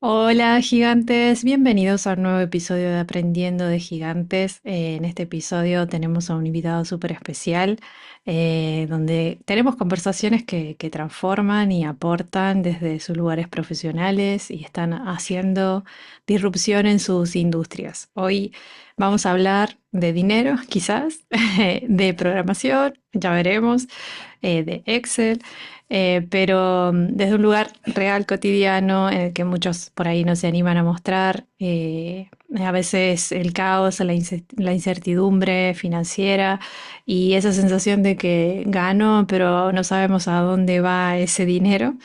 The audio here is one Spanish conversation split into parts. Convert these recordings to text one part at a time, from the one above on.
Hola gigantes, bienvenidos a un nuevo episodio de Aprendiendo de Gigantes. En este episodio tenemos a un invitado súper especial, donde tenemos conversaciones que transforman y aportan desde sus lugares profesionales y están haciendo disrupción en sus industrias. Hoy vamos a hablar de dinero, quizás, de programación, ya veremos, de Excel, pero desde un lugar real, cotidiano, en el que muchos por ahí no se animan a mostrar. A veces el caos, la incertidumbre financiera y esa sensación de que gano, pero no sabemos a dónde va ese dinero.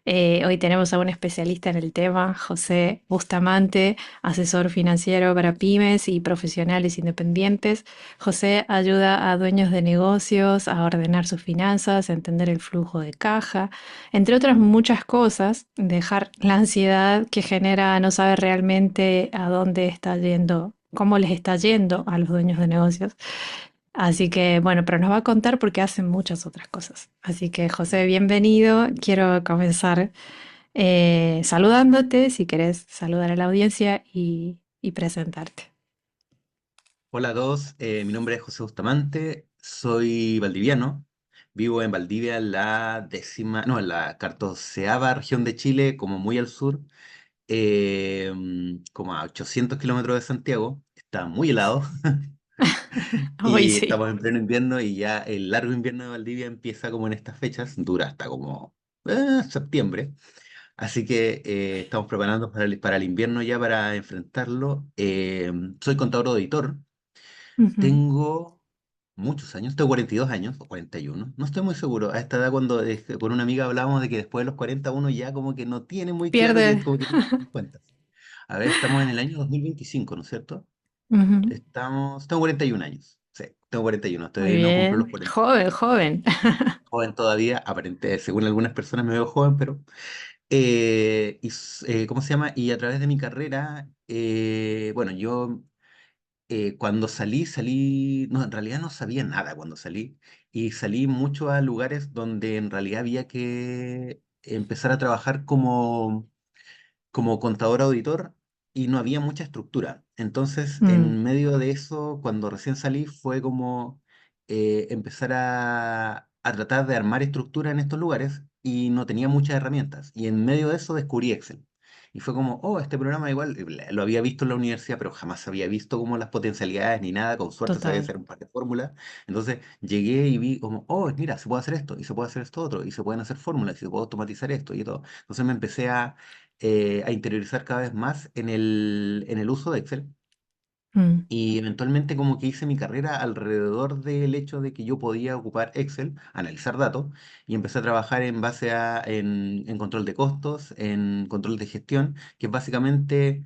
Hoy tenemos a un especialista en el tema, José Bustamante, asesor financiero para pymes y profesionales independientes. José ayuda a dueños de negocios a ordenar sus finanzas, a entender el flujo de caja, entre otras muchas cosas, dejar la ansiedad que genera no saber realmente a dónde está yendo, cómo les está yendo a los dueños de negocios. Así que, bueno, pero nos va a contar porque hacen muchas otras cosas. Así que, José, bienvenido. Quiero comenzar saludándote, si querés saludar a la audiencia y presentarte. Hola a todos, mi nombre es José Bustamante, soy valdiviano, vivo en Valdivia, en la décima, no, en la 14ª región de Chile, como muy al sur, como a 800 kilómetros de Santiago, está muy helado Hoy y sí. estamos en pleno invierno y ya el largo invierno de Valdivia empieza como en estas fechas, dura hasta como septiembre, así que estamos preparando para el invierno ya para enfrentarlo. Soy contador auditor. Ujú. Tengo muchos años, tengo 42 años o 41, no estoy muy seguro. A esta edad cuando con una amiga hablábamos de que después de los 40 uno ya como que no tiene muy claro que Pierde. es como que tiene 50. A ver, estamos en el año 2025, ¿no es cierto? Ujú. Tengo 41 años, sí, tengo 41, Muy todavía no cumplo los bien. 40. Joven, joven. Joven todavía, aparente, según algunas personas me veo joven, pero... ¿cómo se llama? Y a través de mi carrera, bueno, yo cuando salí, no, en realidad no sabía nada cuando salí, y salí mucho a lugares donde en realidad había que empezar a trabajar como contador auditor y no había mucha estructura. Entonces, Mm, en medio de eso, cuando recién salí, fue como empezar a tratar de armar estructura en estos lugares y no tenía muchas herramientas. Y en medio de eso descubrí Excel. Y fue como, oh, este programa igual lo había visto en la universidad, pero jamás había visto como las potencialidades ni nada. Con suerte sabía total. hacer un par de fórmulas. Entonces llegué y vi como, oh, mira, se puede hacer esto, y se puede hacer esto otro, y se pueden hacer fórmulas, y se puede automatizar esto y todo. Entonces me empecé a interiorizar cada vez más en el uso de Excel. Mm, Y eventualmente como que hice mi carrera alrededor del hecho de que yo podía ocupar Excel, analizar datos, y empecé a trabajar en base en control de costos, en control de gestión, que es básicamente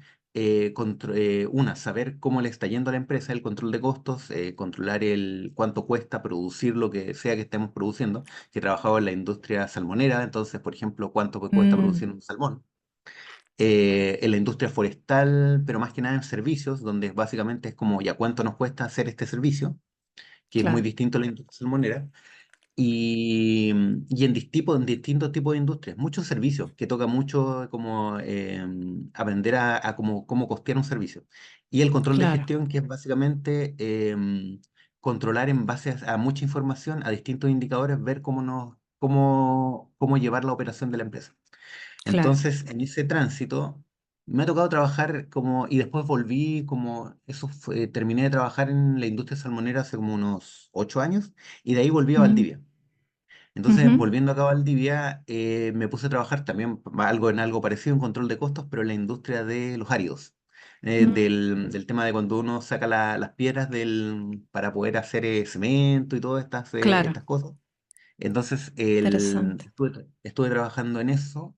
saber cómo le está yendo a la empresa el control de costos, controlar el cuánto cuesta producir lo que sea que estemos produciendo, que he trabajado en la industria salmonera, entonces, por ejemplo, cuánto cuesta mm, producir un salmón, en la industria forestal, pero más que nada en servicios, donde básicamente es como ya cuánto nos cuesta hacer este servicio, que es muy claro. distinto a la industria salmonera, y en distintos tipos de industrias, muchos servicios, que toca mucho como aprender a cómo costear un servicio. Y el control de Claro. gestión, que es básicamente controlar en base a mucha información, a distintos indicadores, ver cómo llevar la operación de la empresa. Claro. Entonces, en ese tránsito, me ha tocado trabajar y después volví terminé de trabajar en la industria salmonera hace como unos 8 años, y de ahí volví a Mm, Valdivia. Entonces, ujú, volviendo acá a Valdivia, me puse a trabajar también en algo parecido, en control de costos, pero en la industria de los áridos. mm, Del tema de cuando uno saca las piedras para poder hacer cemento y todas claro. estas cosas. Entonces, Interesante. estuve trabajando en eso,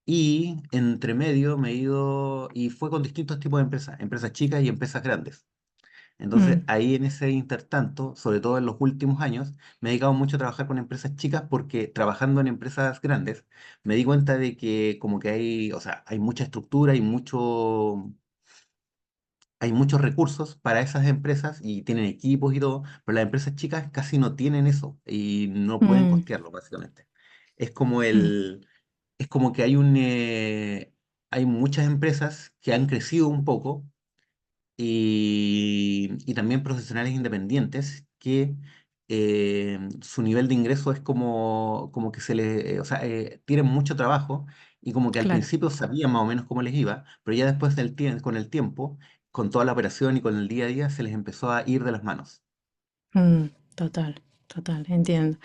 y entre medio me he ido, y fue con distintos tipos de empresas, empresas chicas y empresas grandes. Entonces Mm, ahí en ese intertanto, sobre todo en los últimos años, me he dedicado mucho a trabajar con empresas chicas, porque trabajando en empresas grandes me di cuenta de que como que hay, o sea, hay mucha estructura, hay muchos recursos para esas empresas y tienen equipos y todo, pero las empresas chicas casi no tienen eso y no pueden mm, costearlo básicamente. Es como mm, es como que hay un, hay muchas empresas que han crecido un poco y también profesionales independientes que su nivel de ingreso es como que se les, o sea, tienen mucho trabajo y como que al claro. principio sabían más o menos cómo les iba, pero ya después con el tiempo, con toda la operación y con el día a día, se les empezó a ir de las manos. Mm, total, total, entiendo.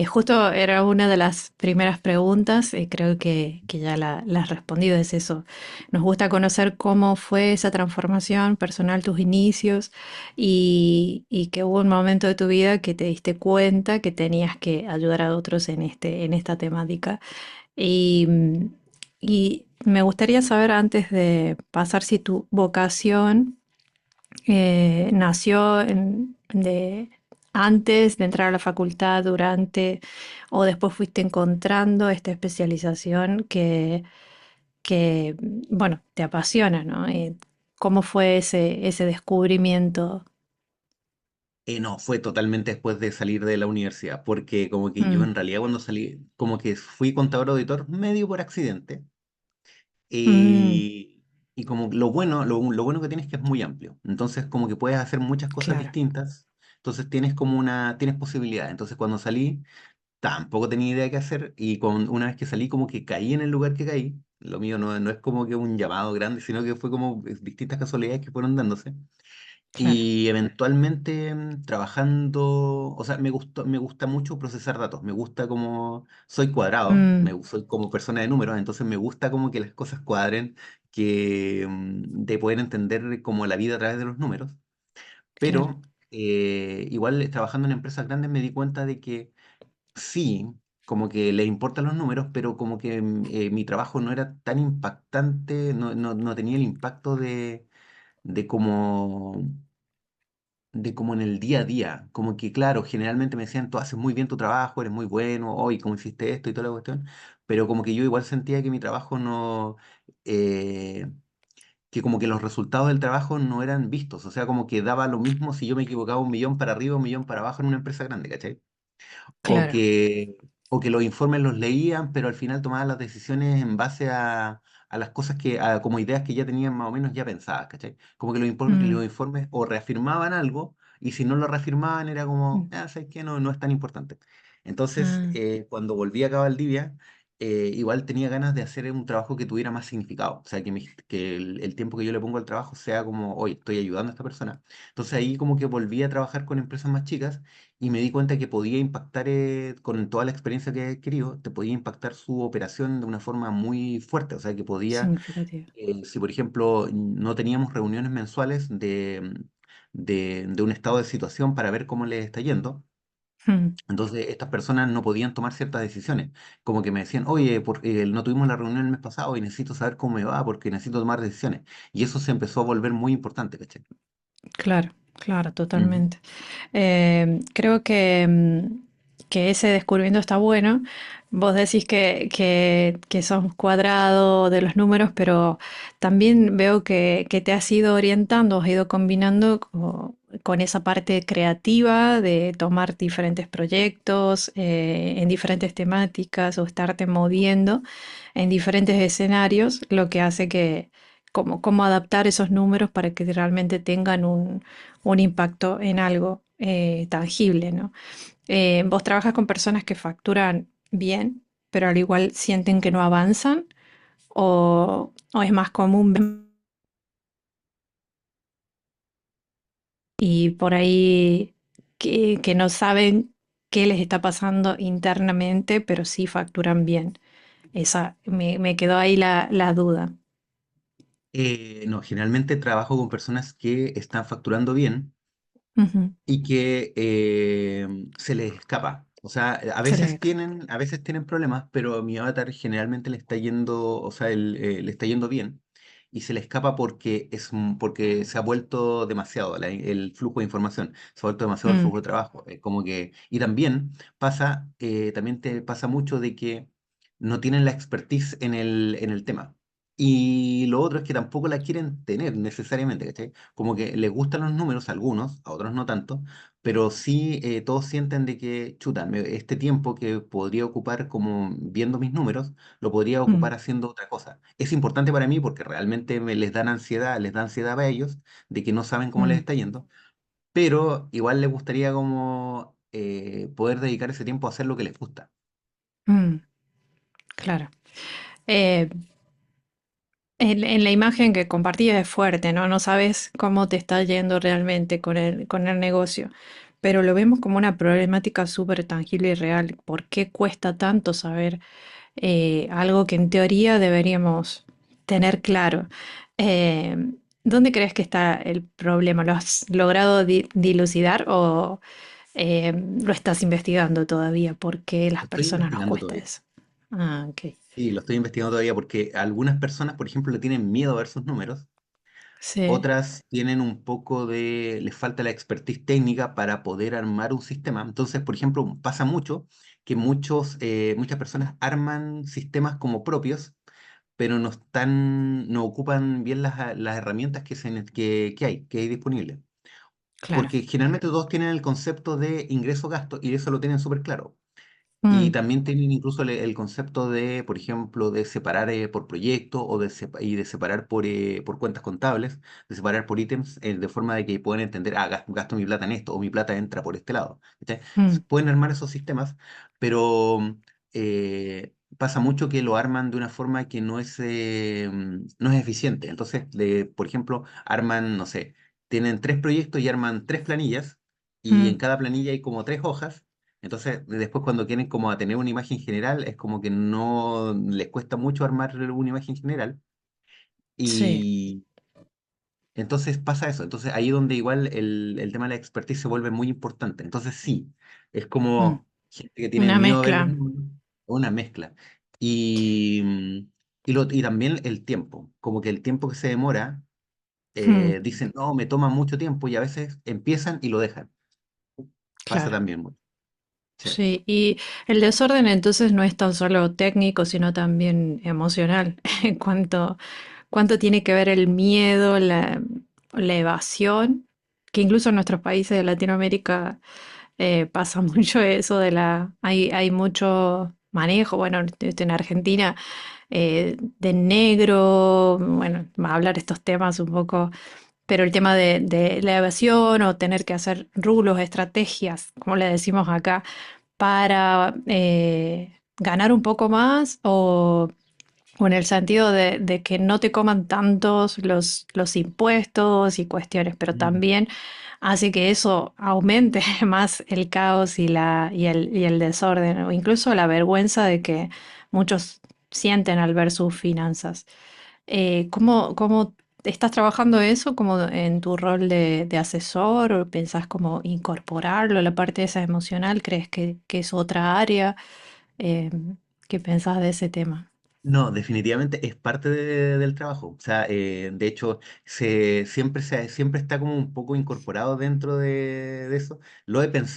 Justo era una de las primeras preguntas, creo que ya la has respondido, es eso. Nos gusta conocer cómo fue esa transformación personal, tus inicios, y que hubo un momento de tu vida que te diste cuenta que tenías que ayudar a otros en esta temática. Y, y me gustaría saber antes de pasar si tu vocación nació antes de entrar a la facultad, durante o después fuiste encontrando esta especialización bueno, te apasiona, ¿no? ¿Cómo fue ese descubrimiento? No, fue totalmente después de salir de la universidad, porque como que yo Mm, en realidad cuando salí, como que fui contador auditor medio por accidente. mm, Y como lo bueno que tienes es que es muy amplio. Entonces, como que puedes hacer muchas cosas claro, distintas. Entonces, tienes posibilidades. Entonces, cuando salí, tampoco tenía idea qué hacer. Una vez que salí, como que caí en el lugar que caí. Lo mío no es como que un llamado grande, sino que fue como distintas casualidades que fueron dándose. claro. Y eventualmente trabajando, o sea, me gusta mucho procesar datos, me gusta como, soy cuadrado, Mm, soy como persona de números, entonces me gusta como que las cosas cuadren, de poder entender como la vida a través de los números, claro. pero igual trabajando en empresas grandes me di cuenta de que sí, como que le importan los números, pero como que mi trabajo no era tan impactante, no tenía el impacto de como como en el día a día, como que claro, generalmente me decían, tú haces muy bien tu trabajo, eres muy bueno, hoy cómo hiciste esto y toda la cuestión, pero como que yo igual sentía que mi trabajo no, eh, que como que los resultados del trabajo no eran vistos, o sea, como que daba lo mismo si yo me equivocaba 1 millón para arriba, 1 millón para abajo en una empresa grande, ¿cachai? o Claro. que, o que los informes los leían, pero al final tomaban las decisiones en base a las cosas como ideas que ya tenían más o menos ya pensadas, ¿cachai? Como que Mm, los informes o reafirmaban algo, y si no lo reafirmaban era como, mm, ah, ¿sabes qué? No es tan importante. Entonces, ah, cuando volví acá a Valdivia, igual tenía ganas de hacer un trabajo que tuviera más significado, o sea, que el tiempo que yo le pongo al trabajo sea como, hoy estoy ayudando a esta persona. Entonces ahí como que volví a trabajar con empresas más chicas y me di cuenta que podía impactar, con toda la experiencia que he adquirido, te podía impactar su operación de una forma muy fuerte. O sea, que podía, significativo. si por ejemplo no teníamos reuniones mensuales de un estado de situación para ver cómo les está yendo, Mm, entonces estas personas no podían tomar ciertas decisiones. Como que me decían, oye, no tuvimos la reunión el mes pasado y necesito saber cómo me va porque necesito tomar decisiones. Y eso se empezó a volver muy importante, ¿cachai? claro, claro, Ujú. totalmente. Creo que ese descubrimiento está bueno. Vos decís que sos cuadrado de los números, pero también veo que te has ido orientando, has ido combinando con esa parte creativa de tomar diferentes proyectos en diferentes temáticas o estarte moviendo en diferentes escenarios, lo que hace cómo adaptar esos números para que realmente tengan un impacto en algo tangible, ¿no? Vos trabajas con personas que facturan bien, pero al igual sienten que no avanzan, o es más común y por ahí que no saben qué les está pasando internamente, pero sí facturan bien. Me quedó ahí la duda. No, generalmente trabajo con personas que están facturando bien Ujú. y que se les escapa. O sea, Se les... a veces tienen problemas, pero a mi avatar generalmente le está yendo, o sea, le está yendo bien y se le escapa porque se ha vuelto demasiado el flujo de información, se ha vuelto demasiado el Mm, flujo de trabajo. Como que, y también te pasa mucho de que no tienen la expertise en el tema. Y lo otro es que tampoco la quieren tener necesariamente, ¿cachai? Como que les gustan los números a algunos, a otros no tanto, pero sí todos sienten de que, chuta, este tiempo que podría ocupar como viendo mis números, lo podría Mm, ocupar haciendo otra cosa. Es importante para mí porque realmente les da ansiedad a ellos de que no saben cómo les mm, está yendo, pero igual les gustaría como poder dedicar ese tiempo a hacer lo que les gusta. mm, claro. Eh, en la imagen que compartías es fuerte, ¿no? No sabes cómo te está yendo realmente con el negocio, pero lo vemos como una problemática súper tangible y real. ¿Por qué cuesta tanto saber algo que en teoría deberíamos tener claro? Eh, ¿Dónde crees que está el problema? ¿Lo has logrado dilucidar o lo estás investigando todavía? ¿Por qué a Lo las estoy personas nos investigando cuesta todavía. eso? Ah, ok. Sí, lo estoy investigando todavía porque algunas personas, por ejemplo, le tienen miedo a ver sus números. Sí, Otras tienen un poco de, les falta la expertise técnica para poder armar un sistema. Entonces, por ejemplo, pasa mucho que muchas personas arman sistemas como propios, pero no ocupan bien las herramientas que hay disponibles. claro. Porque generalmente todos tienen el concepto de ingreso-gasto y eso lo tienen súper claro. Y Mm, también tienen incluso el concepto de, por ejemplo, de separar por proyecto y de separar por cuentas contables, de separar por ítems, de forma de que puedan entender, gasto mi plata en esto o mi plata entra por este lado. ¿Cachai? mm, Pueden armar esos sistemas, pero pasa mucho que lo arman de una forma que no es eficiente. Entonces, por ejemplo, arman, no sé, tienen tres proyectos y arman tres planillas y en mm. cada planilla hay como tres hojas. Entonces, después cuando quieren como a tener una imagen general, es como que no les cuesta mucho armar una imagen general. Sí, Y entonces pasa eso. Entonces ahí es donde igual el tema de la expertise se vuelve muy importante. Entonces sí, es mm. como gente que tiene Una miedo a ver los mezcla. números, una mezcla. Y también el tiempo, como que el tiempo que se demora, Mm, dicen, no, me toma mucho tiempo y a veces empiezan y lo dejan. Pasa claro. también mucho. Sí. Sí, y el desorden entonces no es tan solo técnico, sino también emocional. Cuánto tiene que ver el miedo, la evasión, que incluso en nuestros países de Latinoamérica pasa mucho eso hay mucho manejo, bueno, en Argentina, de negro, bueno, va a hablar estos temas un poco, pero el tema de la evasión o tener que hacer rulos, estrategias, como le decimos acá, para ganar un poco más o en el sentido de que no te coman tantos los impuestos y cuestiones, pero Mm. también hace que eso aumente más el caos y el desorden, o incluso la vergüenza de que muchos sienten al ver sus finanzas. ¿Cómo estás trabajando eso como en tu rol de asesor o pensás como incorporarlo, la parte esa emocional? ¿Crees que es otra área? Eh, ¿Qué pensás de ese tema? No, definitivamente es parte del trabajo. O sea, de hecho, siempre está como un poco incorporado dentro de eso.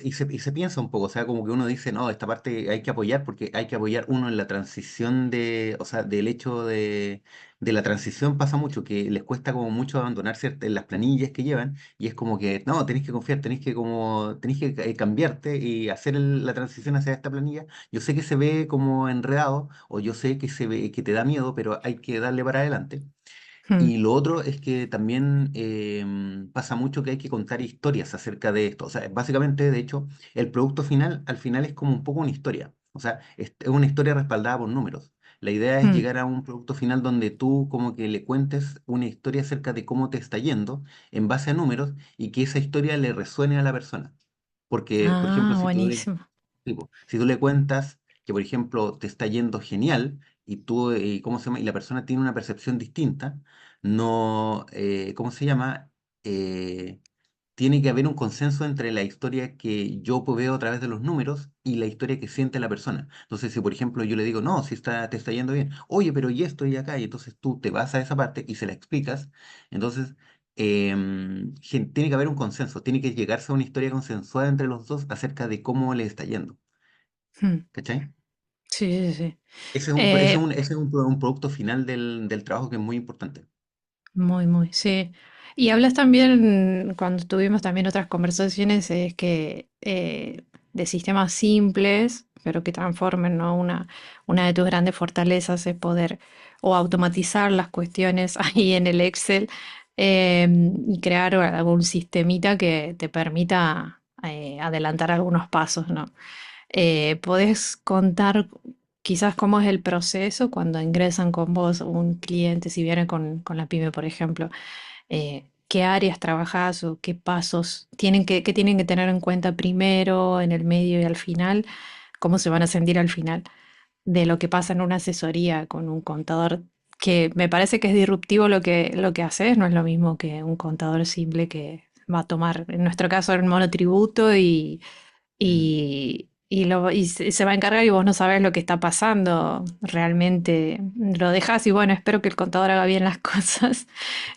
Y se piensa un poco, o sea, como que uno dice, no, esta parte hay que apoyar porque hay que apoyar uno en la transición o sea, del hecho de la transición pasa mucho, que les cuesta como mucho abandonar las planillas que llevan y es como que, no, tenéis que confiar, tenéis que cambiarte y hacer la transición hacia esta planilla. Yo sé que se ve como enredado o yo sé que se ve que te da miedo, pero hay que darle para adelante. Mm, Y lo otro es que también pasa mucho que hay que contar historias acerca de esto. O sea, básicamente, de hecho, el producto final al final es como un poco una historia. O sea, es una historia respaldada por números. La idea es mm. llegar a un producto final donde tú como que le cuentes una historia acerca de cómo te está yendo en base a números y que esa historia le resuene a la persona. Porque, por ejemplo, Ah, buenísimo. si tú le cuentas que, por ejemplo, te está yendo genial y ¿cómo se llama? Y la persona tiene una percepción distinta, no, ¿cómo se llama? Eh, Tiene que haber un consenso entre la historia que yo veo a través de los números y la historia que siente la persona. Entonces, si por ejemplo yo le digo, no, si te está yendo bien, oye, pero y esto y acá, y entonces tú te vas a esa parte y se la explicas, entonces tiene que haber un consenso, tiene que llegarse a una historia consensuada entre los dos acerca de cómo le está yendo. Mm. ¿Cachai? Sí, sí, sí. Ese es Eh, un producto final del trabajo que es muy importante. Muy, muy, sí. Y hablas también, cuando tuvimos también otras conversaciones, es que de sistemas simples, pero que transformen, ¿no? Una de tus grandes fortalezas es poder o automatizar las cuestiones ahí en el Excel y crear algún sistemita que te permita adelantar algunos pasos, ¿no? ¿Podés contar quizás cómo es el proceso cuando ingresan con vos un cliente, si viene con la pyme, por ejemplo? ¿Qué áreas trabajás o qué pasos qué tienen que tener en cuenta primero, en el medio y al final? ¿Cómo se van a sentir al final de lo que pasa en una asesoría con un contador? Que me parece que es disruptivo lo que haces, no es lo mismo que un contador simple que va a tomar, en nuestro caso, el monotributo Mm, y se va a encargar y vos no sabés lo que está pasando realmente. Lo dejas y bueno, espero que el contador haga bien las cosas,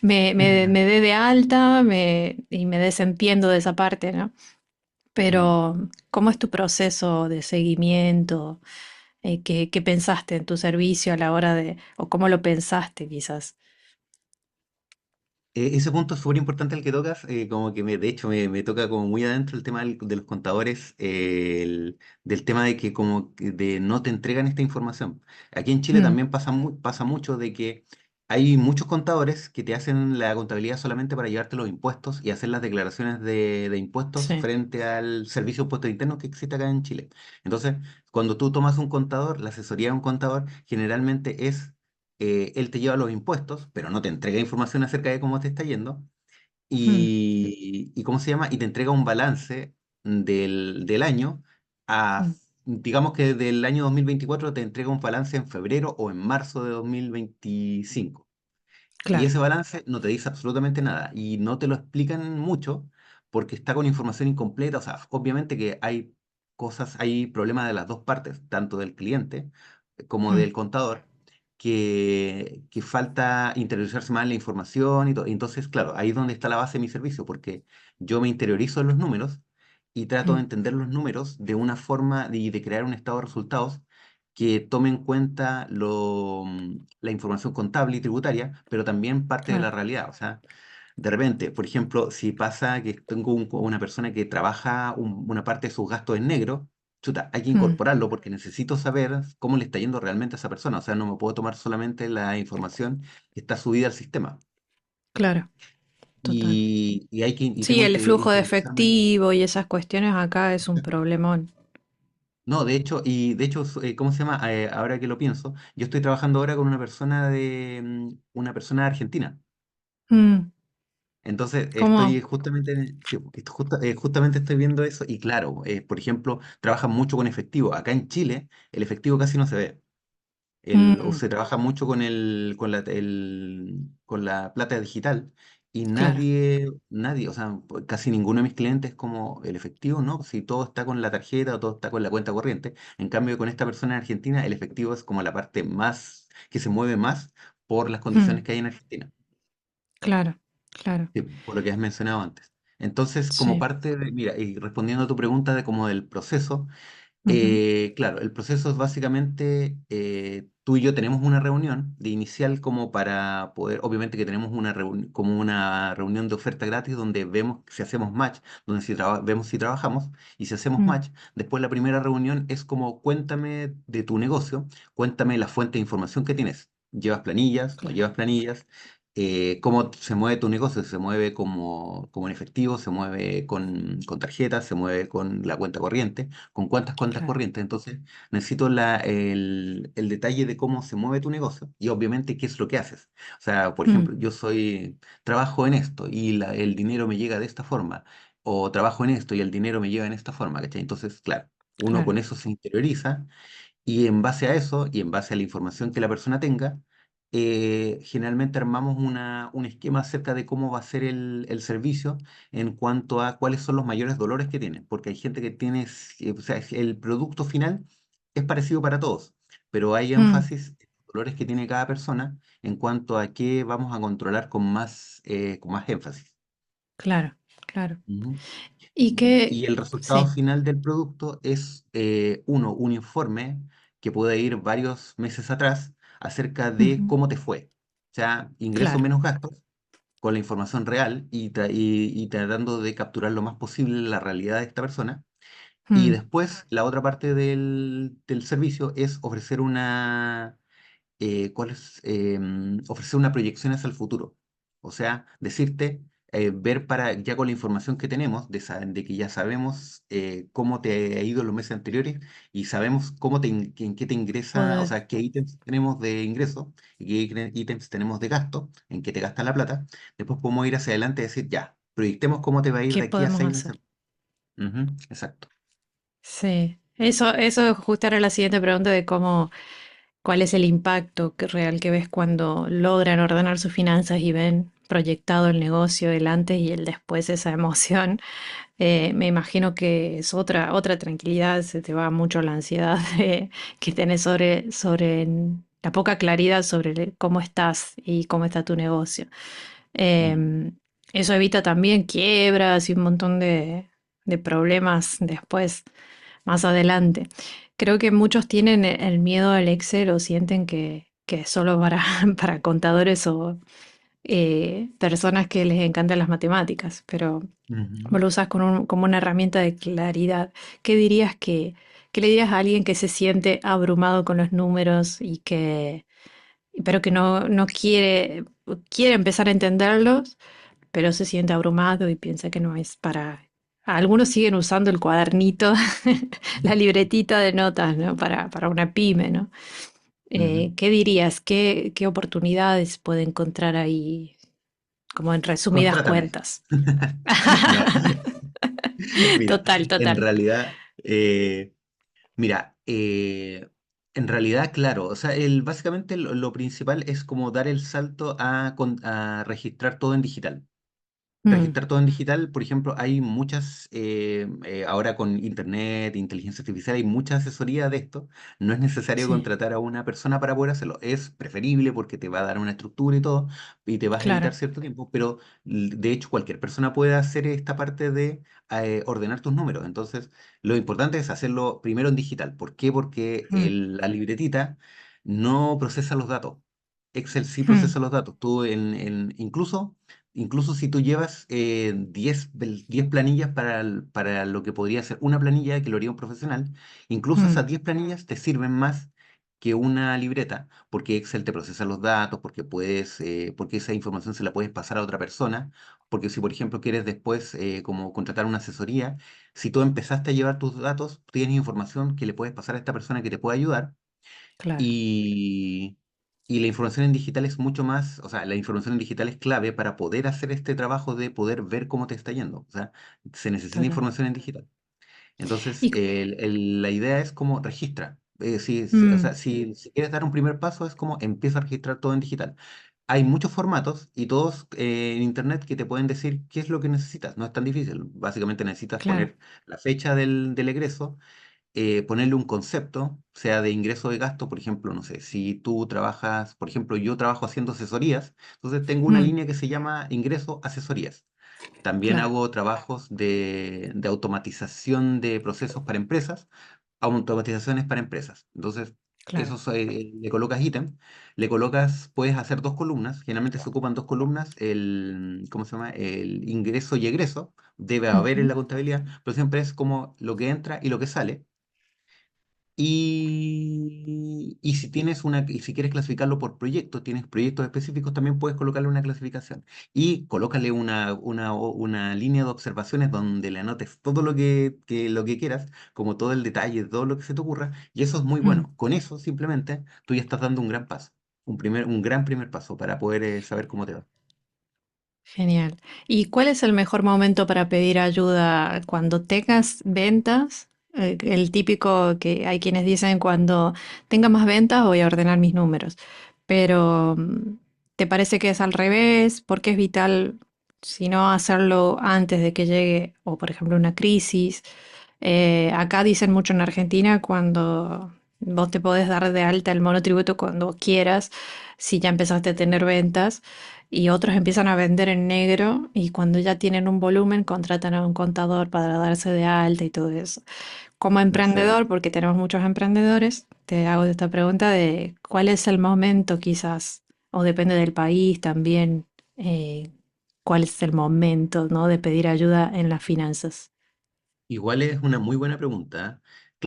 me dé de alta y me desentiendo de esa parte, ¿no? mm. Pero, ¿cómo es tu proceso de seguimiento? ¿Qué pensaste en tu servicio a la hora o cómo lo pensaste quizás? Ese punto es súper importante el que tocas, como que de hecho me toca como muy adentro el tema de los contadores, del tema de que como que de no te entregan esta información. Aquí en Chile Mm, también pasa mucho de que hay muchos contadores que te hacen la contabilidad solamente para llevarte los impuestos y hacer las declaraciones de impuestos sí, frente al servicio de impuestos internos que existe acá en Chile. Entonces, cuando tú tomas un contador, la asesoría de un contador generalmente es él te lleva los impuestos, pero no te entrega información acerca de cómo te está yendo. mm, Y ¿cómo se llama? Y te entrega un balance del año mm, digamos que del año 2024 te entrega un balance en febrero o en marzo de 2025. Y claro, ese balance no te dice absolutamente nada y no te lo explican mucho porque está con información incompleta. O sea, obviamente que hay cosas, hay problemas de las dos partes, tanto del cliente como mm, del contador, que falta interiorizarse más en la información y todo. Entonces, claro, ahí es donde está la base de mi servicio, porque yo me interiorizo en los números y trato de mm, entender los números de una forma de crear un estado de resultados que tome en cuenta la información contable y tributaria, pero también parte de la claro, realidad. O sea, de repente, por ejemplo, si pasa que tengo una persona que trabaja una parte de sus gastos en negro, chuta, hay que mm, incorporarlo porque necesito saber cómo le está yendo realmente a esa persona. O sea, no me puedo tomar solamente la información que está subida al sistema. claro, total. Y Sí, tengo el que flujo de interiorizarme. efectivo y esas cuestiones acá es un problemón. No, de hecho, ¿cómo se llama? Ahora que lo pienso, yo estoy trabajando ahora con una persona de Argentina. Mm, Entonces, ¿cómo? estoy justamente, sí, justamente estoy viendo eso y claro, por ejemplo, trabajan mucho con efectivo. Acá en Chile, el efectivo casi no se ve. O Mm, se trabaja mucho con la plata digital y claro. nadie, o sea, casi ninguno de mis clientes es como el efectivo, ¿no? Si todo está con la tarjeta o todo está con la cuenta corriente. En cambio, con esta persona en Argentina, el efectivo es como la parte más, que se mueve más por las Mm, condiciones que hay en Argentina. claro, claro. Sí, por lo que has mencionado antes. Entonces, como Sí. parte de, mira, y respondiendo a tu pregunta de como del proceso, Ujú, claro, el proceso es básicamente, tú y yo tenemos una reunión de inicial como para poder, obviamente que tenemos como una reunión de oferta gratis donde vemos si hacemos match, donde vemos si trabajamos y si hacemos mm, match, después la primera reunión es como cuéntame de tu negocio, cuéntame la fuente de información que tienes. ¿Llevas planillas? ¿No claro. llevas planillas? ¿Cómo se mueve tu negocio? ¿Se mueve como en efectivo? ¿Se mueve con tarjetas? ¿Se mueve con la cuenta corriente? ¿Con cuántas cuentas Claro. corrientes? Entonces, necesito el detalle de cómo se mueve tu negocio y obviamente qué es lo que haces. O sea, por Mm, ejemplo, trabajo en esto y el dinero me llega de esta forma, o trabajo en esto y el dinero me llega en esta forma, ¿cachai? Entonces, claro, uno claro. con eso se interioriza y en base a eso y en base a la información que la persona tenga, generalmente armamos un esquema acerca de cómo va a ser el servicio en cuanto a cuáles son los mayores dolores que tiene, porque hay gente que tiene, o sea, el producto final es parecido para todos, pero hay Mm, énfasis en los dolores que tiene cada persona en cuanto a qué vamos a controlar con más énfasis. claro, claro. Ujú. Y que, Y el resultado sí. final del producto es, un informe que puede ir varios meses atrás acerca de Ujú. cómo te fue. O sea, ingresos Claro. menos gastos con la información real y tratando de capturar lo más posible la realidad de esta persona. Y Mm. después, la otra parte del servicio es ofrecer ofrecer una proyección hacia el futuro. O sea, decirte, ver para, ya con la información que tenemos, de que ya sabemos cómo te ha ido en los meses anteriores y sabemos en qué te ingresa, o Poder, sea, qué ítems tenemos de ingreso y qué ítems tenemos de gasto, en qué te gastan la plata. Después podemos ir hacia adelante y decir, ya, proyectemos cómo te va a ir ¿qué de aquí a podemos 6 meses. hacer? Ujú, exacto. Sí, eso justo era la siguiente pregunta de cómo, cuál es el impacto real que ves cuando logran ordenar sus finanzas y ven proyectado el negocio, el antes y el después, esa emoción. Me imagino que es otra tranquilidad, se te va mucho la ansiedad que tenés sobre la poca claridad sobre cómo estás y cómo está tu negocio. Mm, Eso evita también quiebras y un montón de problemas después, más adelante. Creo que muchos tienen el miedo al Excel o sienten que es solo para, para contadores o personas que les encantan las matemáticas, pero ujú. vos lo usas como una herramienta de claridad. ¿Qué dirías qué le dirías a alguien que se siente abrumado con los números y pero que no quiere empezar a entenderlos, pero se siente abrumado y piensa que no es para... Algunos siguen usando el cuadernito, la libretita de notas, ¿no? Para una pyme, ¿no? Ujú. ¿Qué dirías? ¿Qué oportunidades puede encontrar ahí, como en resumidas Contrátame. cuentas? No, mira, Total, en total. realidad, mira, en realidad, claro, o sea, básicamente lo principal es como dar el salto a registrar todo en digital. Mm, Registrar todo en digital, por ejemplo, hay muchas, ahora con internet, inteligencia artificial, hay mucha asesoría de esto. No es necesario sí, contratar a una persona para poder hacerlo. Es preferible porque te va a dar una estructura y todo, y te vas a evitar claro. cierto tiempo, pero de hecho cualquier persona puede hacer esta parte de ordenar tus números. Entonces, lo importante es hacerlo primero en digital. ¿Por qué? Porque Mm, la libretita no procesa los datos. Excel sí mm, procesa los datos. Tú incluso si tú llevas 10 planillas para lo que podría ser una planilla que lo haría un profesional, incluso mm, esas 10 planillas te sirven más que una libreta, porque Excel te procesa los datos, porque esa información se la puedes pasar a otra persona, porque si por ejemplo quieres después como contratar una asesoría, si tú empezaste a llevar tus datos, tienes información que le puedes pasar a esta persona que te puede ayudar claro, y, y la información en digital es mucho más, o sea, la información en digital es clave para poder hacer este trabajo de poder ver cómo te está yendo. O sea, se necesita total. información en digital. Entonces, Y, la idea es como registra. O mm, sea, si quieres dar un primer paso, es como empieza a registrar todo en digital. Hay muchos formatos y todos en internet que te pueden decir qué es lo que necesitas. No es tan difícil. Básicamente necesitas claro. poner la fecha del egreso, ponerle un concepto, sea de ingreso o de gasto, por ejemplo, no sé, si tú trabajas, por ejemplo, yo trabajo haciendo asesorías, entonces tengo una Mm, línea que se llama ingreso asesorías. También claro. hago trabajos de automatización de procesos para empresas, automatizaciones para empresas. Entonces, Claro. le colocas ítem, puedes hacer dos columnas, generalmente se ocupan dos columnas, ¿cómo se llama? El ingreso y egreso, debe haber en Ujú, la contabilidad, pero siempre es como lo que entra y lo que sale. Y si quieres clasificarlo por proyectos, tienes proyectos específicos, también puedes colocarle una clasificación. Y colócale una línea de observaciones donde le anotes todo lo que quieras, como todo el detalle, todo lo que se te ocurra, y eso es muy mm, bueno. Con eso simplemente tú ya estás dando un gran paso, un gran primer paso para poder saber cómo te va. genial. ¿Y cuál es el mejor momento para pedir ayuda cuando tengas ventas? El típico que hay quienes dicen cuando tenga más ventas voy a ordenar mis números. Pero ¿te parece que es al revés? Porque es vital, si no hacerlo antes de que llegue, o por ejemplo, una crisis. Acá dicen mucho en Argentina cuando vos te podés dar de alta el monotributo cuando quieras, si ya empezaste a tener ventas, y otros empiezan a vender en negro y cuando ya tienen un volumen contratan a un contador para darse de alta y todo eso. Como No sé. emprendedor, porque tenemos muchos emprendedores, te hago esta pregunta de cuál es el momento quizás, o depende del país también, cuál es el momento, ¿no? De pedir ayuda en las finanzas. Igual es una muy buena pregunta.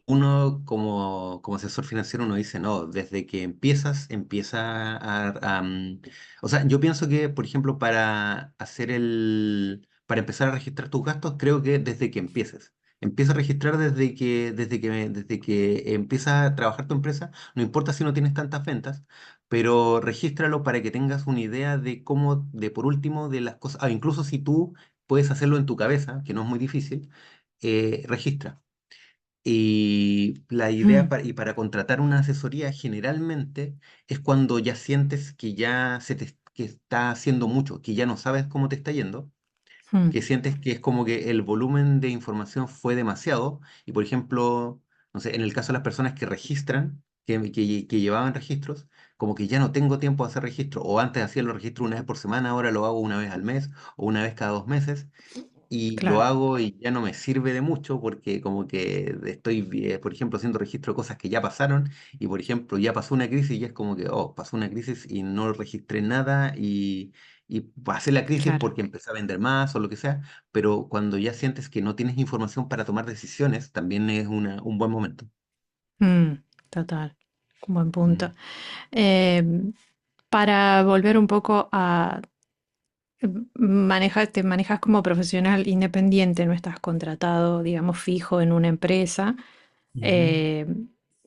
Uno como asesor financiero uno dice, no, desde que empieza o sea, yo pienso que, por ejemplo, para empezar a registrar tus gastos, creo que desde que empieces. Empieza a registrar desde que empieza a trabajar tu empresa, no importa si no tienes tantas ventas, pero regístralo para que tengas una idea de cómo, de por último, de las cosas, incluso si tú puedes hacerlo en tu cabeza, que no es muy difícil, registra. Y la idea Mm, para contratar una asesoría generalmente es cuando ya sientes que ya que está haciendo mucho, que ya no sabes cómo te está yendo, mm, que sientes que es como que el volumen de información fue demasiado y por ejemplo, no sé, en el caso de las personas que registran, que llevaban registros, como que ya no tengo tiempo de hacer registro o antes hacía los registros una vez por semana, ahora lo hago una vez al mes o una vez cada 2 meses y lo claro, hago y ya no me sirve de mucho porque como que estoy, por ejemplo, haciendo registro de cosas que ya pasaron y, por ejemplo, ya pasó una crisis y es como que, oh, pasó una crisis y no registré nada y pasé la crisis claro. porque empecé a vender más o lo que sea, pero cuando ya sientes que no tienes información para tomar decisiones, también es un buen momento. Mm, total, buen Mm. punto. Em, para volver un poco a te manejas como profesional independiente, no estás contratado, digamos, fijo en una empresa. Ujú. Eh,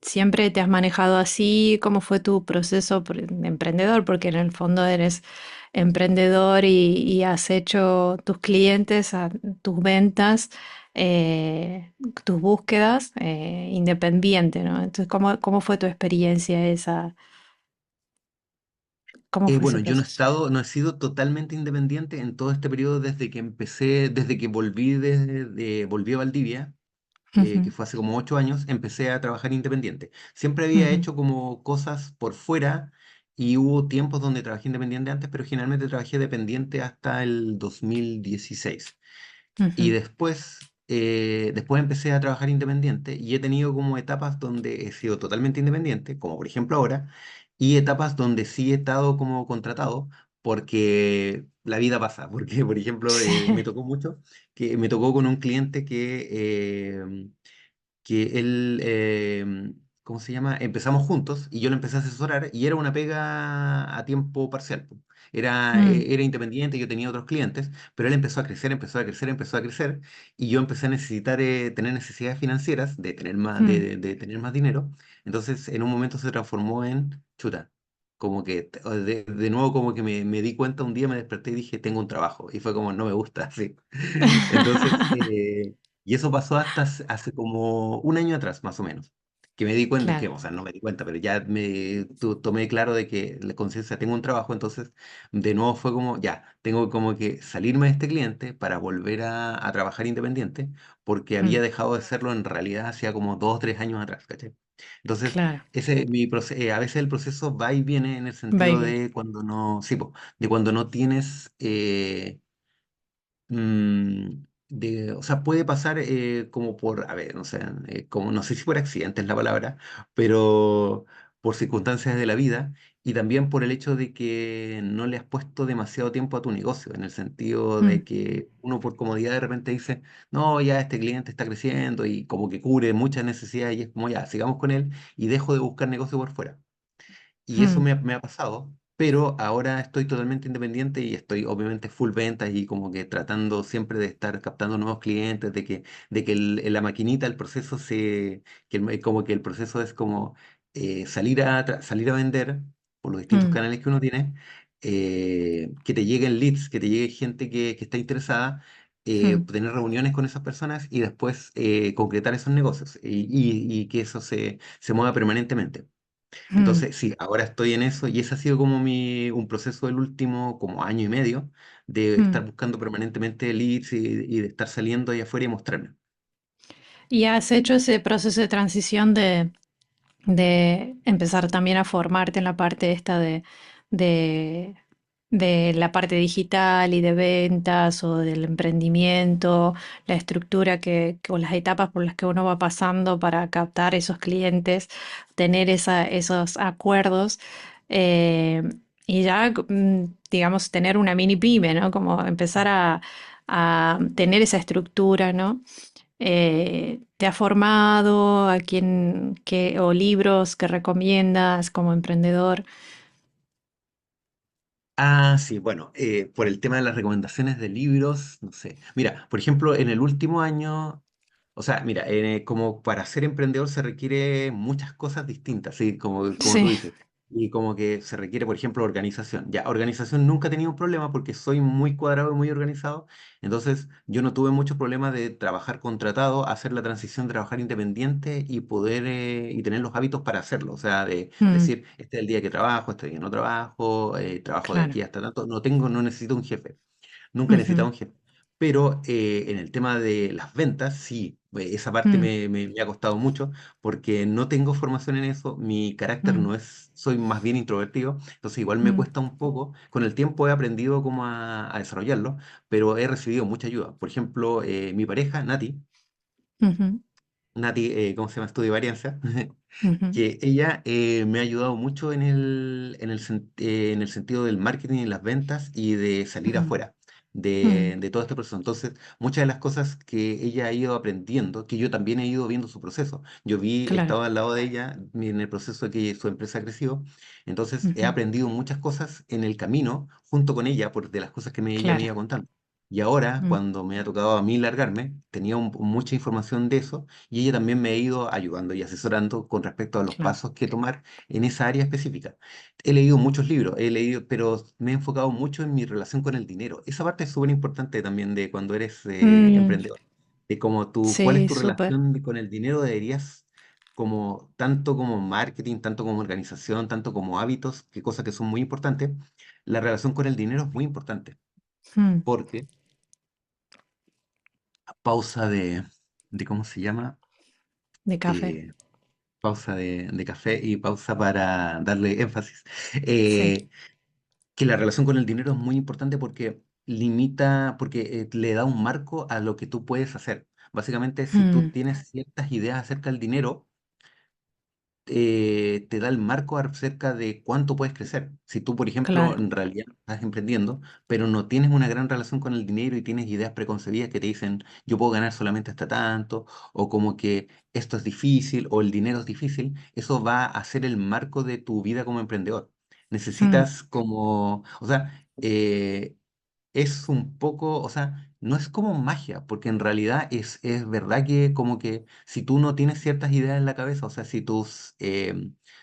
¿Siempre te has manejado así? ¿Cómo fue tu proceso de emprendedor? Porque en el fondo eres emprendedor y has hecho tus clientes, tus ventas, eh, tus búsquedas independiente, ¿no? Entonces, ¿cómo fue tu experiencia esa? ¿Cómo fue ese Bueno, yo proceso? no he sido totalmente independiente en todo este periodo desde que volví a Valdivia, que Ujú, fue hace como 8 años, empecé a trabajar independiente. Siempre había ujú, hecho como cosas por fuera y hubo tiempos donde trabajé independiente antes, pero generalmente trabajé dependiente hasta el 2016. Y ujú, después empecé a trabajar independiente y he tenido como etapas donde he sido totalmente independiente, como por ejemplo ahora, y etapas donde sí he estado como contratado porque la vida pasa, porque por ejemplo me sí, tocó mucho, que me tocó con un cliente que él, ¿cómo se llama? Empezamos juntos y yo lo empecé a asesorar y era una pega a tiempo parcial, po. mm, Era independiente, yo tenía otros clientes, pero él empezó a crecer, empezó a crecer, empezó a crecer y yo empecé a necesitar tener necesidades financieras, de tener más, mm, de tener más dinero. Entonces, en un momento se transformó en chuta. Como que de nuevo como que me di cuenta un día, me desperté y dije, tengo un trabajo. Y fue como, no me gusta, así. Entonces, y eso pasó hasta hace como un año atrás, más o menos, que me di cuenta, claro, o sea, no me di cuenta, pero ya tomé claro de que la conciencia tengo un trabajo, entonces de nuevo fue como, ya, tengo como que salirme de este cliente para volver a trabajar independiente, porque había mm, dejado de serlo en realidad hacía como 2 o 3 años atrás, ¿cachai? Entonces, claro, a veces el proceso va y viene en el va y sentido bien. de cuando no, sí, po, de cuando no tienes... o sea, puede pasar como por, a ver, no sé, como no sé si por accidente es la palabra, pero por circunstancias de la vida y también por el hecho de que no le has puesto demasiado tiempo a tu negocio, en el sentido Mm, de que uno por comodidad de repente dice, no, ya este cliente está creciendo y como que cubre muchas necesidades y es como ya, sigamos con él y dejo de buscar negocio por fuera. Y eso mm, me ha pasado, pero ahora estoy totalmente independiente y estoy obviamente full ventas y como que tratando siempre de estar captando nuevos clientes, de que la maquinita, el proceso como que el proceso es como salir a vender por los distintos mm, canales que uno tiene, que te lleguen leads, que te llegue gente que está interesada. mm, Tener reuniones con esas personas y después concretar esos negocios y que eso se mueva permanentemente. mm. Entonces, sí, ahora estoy en eso y ese ha sido como un proceso del último como año y medio de Mm. estar buscando permanentemente leads y de estar saliendo allá afuera y mostrarme. ¿Y has hecho ese proceso de transición de empezar también a formarte en la parte esta de de la parte digital y de ventas o del emprendimiento, la estructura o las etapas por las que uno va pasando para captar esos clientes, tener esos acuerdos eh, y ya, digamos, tener una mini pyme, ¿no? Como empezar a tener esa estructura, ¿no? ¿Te ha formado a o libros que recomiendas como emprendedor? Ah, sí, bueno, por el tema de las recomendaciones de libros, no sé. Mira, por ejemplo, en el último año, o sea, mira, como para ser emprendedor se requiere muchas cosas distintas, ¿sí? Como tú Sí. dices. Y como que se requiere, por ejemplo, organización. Ya, organización nunca he tenido un problema porque soy muy cuadrado y muy organizado. Entonces, yo no tuve muchos problemas de trabajar contratado, hacer la transición de trabajar independiente y poder y tener los hábitos para hacerlo. O sea, de Mm, decir, este es el día que trabajo, este día que no trabajo, trabajo de claro. aquí hasta tanto. No necesito un jefe. Nunca he necesitado Ujú, un jefe. Pero en el tema de las ventas, sí, esa parte mm, me ha costado mucho porque no tengo formación en eso, mi carácter mm, no es, soy más bien introvertido, entonces igual me mm, cuesta un poco. Con el tiempo he aprendido cómo a desarrollarlo, pero he recibido mucha ayuda. Por ejemplo, mi pareja, ujú, Nati, ¿cómo se llama? Estudio varianza. ujú, Que ella me ha ayudado mucho en el sentido del marketing y las ventas y de salir mm, afuera mm, de todo este proceso. Entonces, muchas de las cosas que ella ha ido aprendiendo, que yo también he ido viendo su proceso, claro. estaba al lado de ella en el proceso de que su empresa ha crecido, entonces he Ujú, aprendido muchas cosas en el camino junto con ella, por de las cosas que ella me claro. iba contando. Y ahora, Mm, cuando me ha tocado a mí largarme, tenía mucha información de eso y ella también me ha ido ayudando y asesorando con respecto a los claro. pasos que tomar en esa área específica. He leído muchos libros, pero me he enfocado mucho en mi relación con el dinero. Esa parte es súper importante también de cuando eres Mm, emprendedor, de cómo cuál es sí, tu súper. relación con el dinero, deberías como tanto como marketing, tanto como organización, tanto como hábitos, que cosas que son muy importantes. La relación con el dinero es muy importante Mm, porque a pausa de ¿cómo se llama? de café. Eh, pausa de café y pausa para darle énfasis. Sí. Eh, que la relación con el dinero es muy importante porque porque le da un marco a lo que tú puedes hacer. Básicamente, si tú Mm, tienes ciertas ideas acerca del dinero, te da el marco acerca de cuánto puedes crecer. Si tú, por ejemplo, claro. en realidad estás emprendiendo, pero no tienes una gran relación con el dinero y tienes ideas preconcebidas que te dicen, yo puedo ganar solamente hasta tanto, o como que esto es difícil, o el dinero es difícil, eso va a ser el marco de tu vida como emprendedor. Mm, Necesitas como, o sea, es un poco, o sea, no es como magia, porque en realidad es verdad que como que si tú no tienes ciertas ideas en la cabeza, o sea,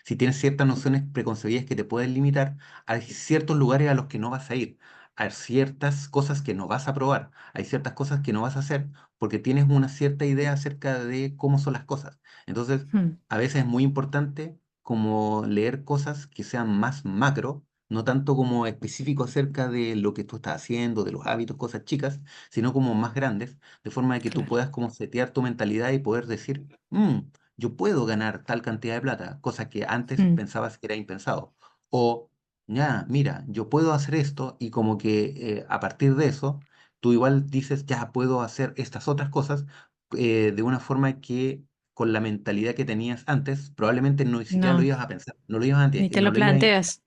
si tienes ciertas nociones preconcebidas que te pueden limitar, hay ciertos lugares a los que no vas a ir, hay ciertas cosas que no vas a probar, hay ciertas cosas que no vas a hacer, porque tienes una cierta idea acerca de cómo son las cosas. Entonces, mm, a veces es muy importante como leer cosas que sean más macro, no tanto como específico acerca de lo que tú estás haciendo, de los hábitos, cosas chicas, sino como más grandes, de forma de que tú claro. puedas como setear tu mentalidad y poder decir, "Mm, yo puedo ganar tal cantidad de plata", cosa que antes Mm, pensabas que era impensado. O, ya, mira, yo puedo hacer esto y como que a partir de eso, tú igual dices, ya puedo hacer estas otras cosas de una forma que con la mentalidad que tenías antes, probablemente no ni siquiera lo no, ibas a pensar, no lo ibas a, ni te no lo lo ibas a planteas.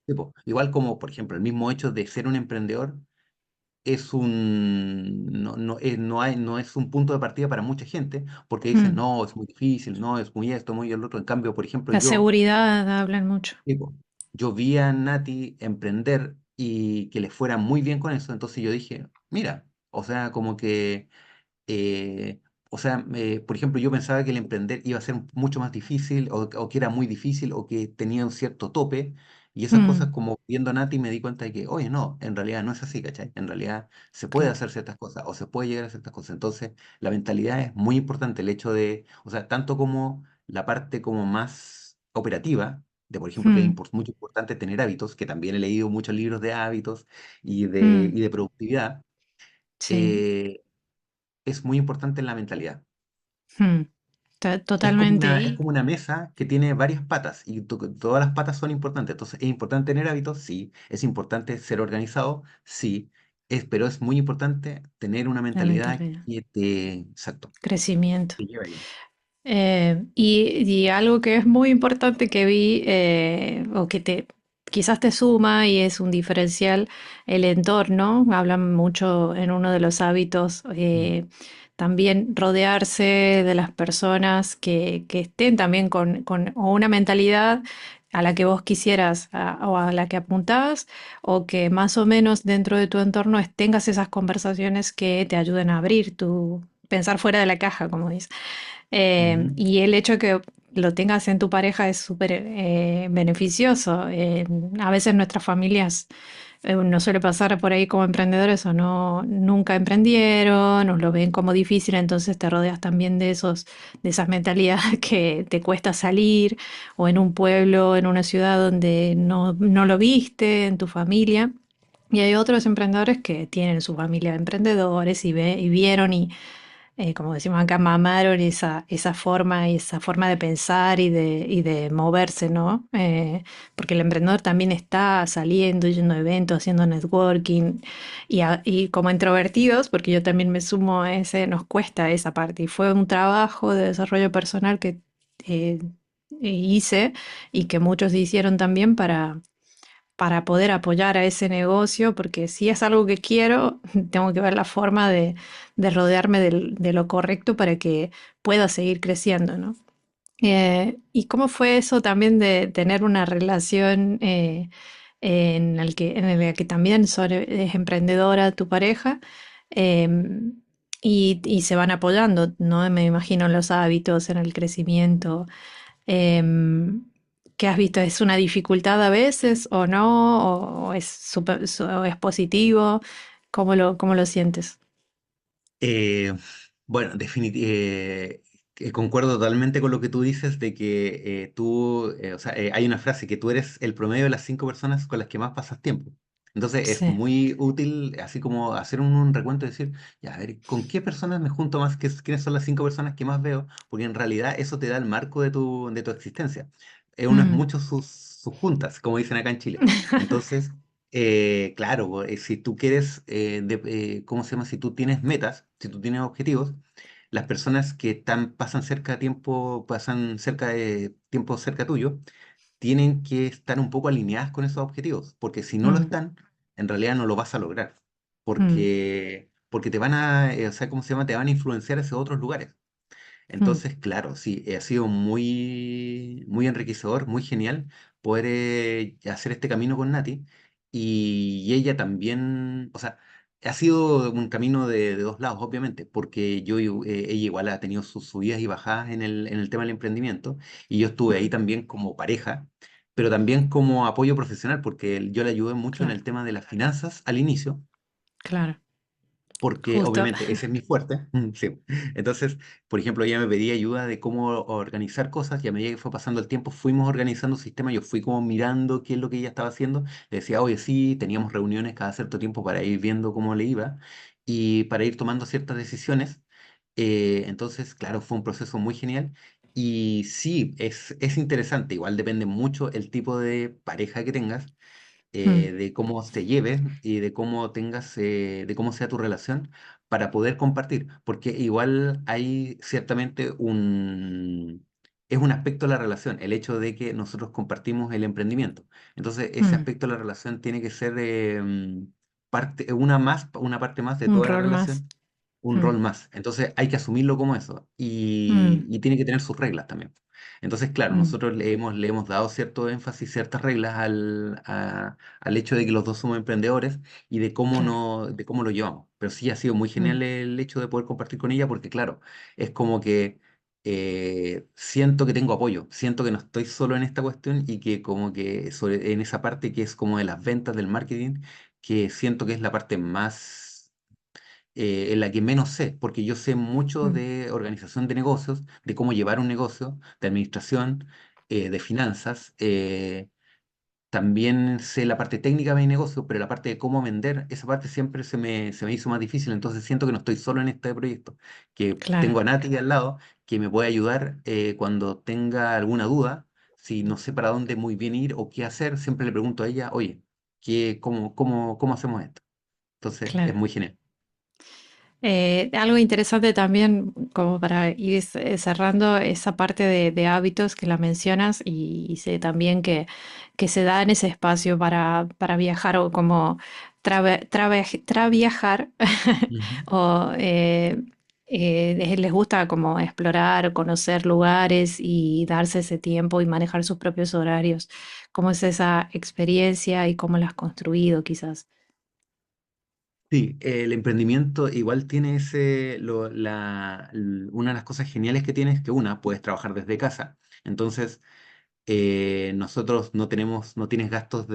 Sí, po. Igual como, por ejemplo, el mismo hecho de ser un emprendedor no es un punto de partida para mucha gente, porque dicen, Mm, no, es muy difícil, no, es muy esto, muy el otro. En cambio, por ejemplo, la seguridad hablan mucho. sí, po, yo vi a Nati emprender y que le fuera muy bien con eso, entonces yo dije, mira, o sea, como que eh, por ejemplo, yo pensaba que el emprender iba a ser mucho más difícil o que era muy difícil o que tenía un cierto tope y esas cosas Mm, como viendo a Nati me di cuenta de que, oye, no, en realidad no es así, ¿cachai? En realidad se puede claro. hacer ciertas cosas o se puede llegar a ciertas cosas. Entonces, la mentalidad es muy importante, el hecho de, o sea, tanto como la parte como más operativa, de por ejemplo que es Mm, mucho importante tener hábitos, que también he leído muchos libros de hábitos mm, y de productividad. sí. eh, es muy importante en la mentalidad. Mm. Totalmente. Es como una mesa que tiene varias patas y todas las patas son importantes. Entonces, ¿es importante tener hábitos? Sí. ¿Es importante ser organizado? Sí. Pero es muy importante tener una La mentalidad mentalidad. que te, exacto, Crecimiento. te lleva ahí. Y algo que es muy importante que vi, o que quizás te suma y es un diferencial, el entorno. Hablan mucho en uno de los hábitos, Mm. también rodearse de las personas que estén también con o una mentalidad a la que vos quisieras o a la que apuntabas, o que más o menos dentro de tu entorno tengas esas conversaciones que te ayuden a abrir tu pensar fuera de la caja, como dices. Ujú. Y el hecho de que lo tengas en tu pareja es súper beneficioso. A veces nuestras familias nos suele pasar por ahí como emprendedores o no, nunca emprendieron, o lo ven como difícil, entonces te rodeas también de de esas mentalidades que te cuesta salir, o en un pueblo, en una ciudad donde no lo viste, en tu familia. Y hay otros emprendedores que tienen su familia de emprendedores y vieron como decimos acá, mamaron esa forma de pensar y de moverse, ¿no? Porque el emprendedor también está saliendo, yendo a eventos, haciendo networking, y como introvertidos, porque yo también me sumo a ese, nos cuesta esa parte. Y fue un trabajo de desarrollo personal que eh, hice y que muchos hicieron también para poder apoyar a ese negocio, porque si es algo que quiero, tengo que ver la forma de rodearme de lo correcto para que pueda seguir creciendo, ¿no? ¿Y cómo fue eso también de tener una relación en el que también es emprendedora tu pareja, eh, y se van apoyando, ¿no? Me imagino en los hábitos, en el crecimiento. Em, ¿Qué has visto? ¿Es una dificultad a veces o no? ¿O es, o es positivo? Cómo lo sientes? Eh, bueno, definitivamente concuerdo totalmente con lo que tú dices de que o sea, hay una frase que tú eres el promedio de las 5 personas con las que más pasas tiempo. Entonces es Sí. muy útil, así como hacer un recuento y decir, ya, a ver, ¿con qué personas me junto más? ¿Quiénes son las 5 personas que más veo? Porque en realidad eso te da el marco de tu existencia. Uno es Mm. mucho sus juntas, como dicen acá en Chile. Entonces, claro, si tú quieres, ¿cómo se llama? Si tú tienes metas, si tú tienes objetivos, las personas que pasan cerca de tiempo cerca tuyo, tienen que estar un poco alineadas con esos objetivos, porque si no lo Mm. están, en realidad no lo vas a lograr, Mm. porque te van a, o sea, ¿cómo se llama? Te van a influenciar hacia otros lugares. Mm. Entonces, claro, sí, ha sido muy, muy enriquecedor, muy genial poder hacer este camino con Nati. Y ella también, o sea, ha sido un camino de dos lados, obviamente, porque ella igual ha tenido sus subidas y bajadas en el tema del emprendimiento, y yo estuve ahí Mm. también como pareja, pero también como apoyo profesional, porque yo le ayudé mucho en Claro, el tema de las finanzas al inicio claro. porque Justo. obviamente ese es mi fuerte. Sí. Entonces, por ejemplo, ella me pedía ayuda de cómo organizar cosas y a medida que fue pasando el tiempo fuimos organizando sistemas, yo fui como mirando qué es lo que ella estaba haciendo, le decía, oye, sí, teníamos reuniones cada cierto tiempo para ir viendo cómo le iba y para ir tomando ciertas decisiones. Entonces, claro, fue un proceso muy genial. Y sí, es interesante, igual depende mucho el tipo de pareja que tengas, Mm. de cómo se lleve y de cómo de cómo sea tu relación para poder compartir, porque igual hay ciertamente es un aspecto de la relación, el hecho de que nosotros compartimos el emprendimiento. Entonces, ese Mm. aspecto de la relación tiene que ser una parte más de Un toda la rol más. relación, un Mm. rol más. Entonces hay que asumirlo como eso Mm. y tiene que tener sus reglas también. Entonces, claro, Mm. nosotros le hemos dado cierto énfasis, ciertas reglas al hecho de que los dos somos emprendedores y Claro. de cómo lo llevamos. Pero sí ha sido muy Mm. genial el hecho de poder compartir con ella porque, claro, es como que siento que tengo apoyo, siento que no estoy solo en esta cuestión y que como que en esa parte que es como de las ventas, del marketing, que siento que es la parte más en la que menos sé, porque yo sé mucho Mm. de organización de negocios, de cómo llevar un negocio, de administración, de finanzas. También sé la parte técnica de mi negocio, pero la parte de cómo vender, esa parte siempre se me hizo más difícil. Entonces siento que no estoy solo en este proyecto, que Claro. tengo a Nati al lado, que me puede ayudar cuando tenga alguna duda. Si no sé para dónde muy bien ir o qué hacer, siempre le pregunto a ella, oye, cómo hacemos esto? Entonces, es claro. muy genial. Algo interesante también, como para ir cerrando esa parte de hábitos que la mencionas y sé también que se da en ese espacio para viajar o como traviajar Ujú. o les gusta como explorar, conocer lugares y darse ese tiempo y manejar sus propios horarios. ¿Cómo es esa experiencia y cómo la has construido quizás? Sí, el emprendimiento igual tiene una de las cosas geniales que tiene es que una, puedes trabajar desde casa. Entonces, nosotros no tienes gastos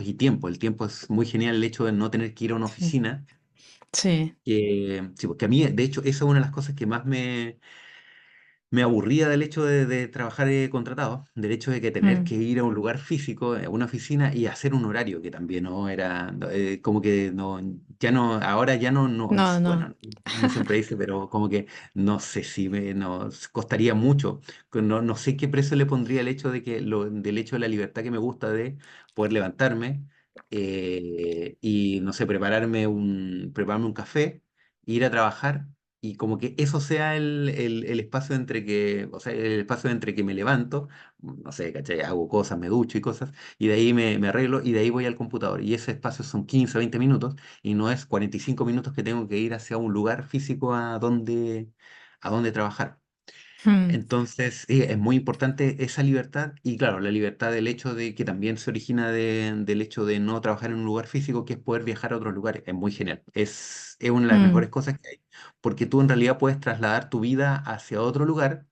y tiempo. El tiempo es muy genial el hecho de no tener que ir a una Sí, oficina. sí, Sí, porque a mí, de hecho, esa es una de las cosas que más me aburría del hecho de trabajar contratado, del hecho de que tener mm, que ir a un lugar físico, a una oficina y hacer un horario que también no era, como que no, ya no, ahora ya no, no, no. bueno, uno siempre dice, pero como que no sé si nos costaría mucho, que no sé qué precio le pondría el hecho del hecho de la libertad que me gusta de poder levantarme y no sé, prepararme un café, ir a trabajar y como que eso sea el espacio entre que, o sea, el espacio entre que me levanto, no sé, ¿cachai? Hago cosas, me ducho y cosas, y de ahí me arreglo y de ahí voy al computador. Y ese espacio son 15 o 20 minutos y no es 45 minutos que tengo que ir hacia un lugar físico a donde trabajar. Mm, Entonces, sí, es muy importante esa libertad y claro, la libertad del hecho de que también se origina del hecho de no trabajar en un lugar físico, que es poder viajar a otros lugares. Es muy genial. Es una de las mm, mejores cosas que hay, porque tú en realidad puedes trasladar tu vida hacia otro lugar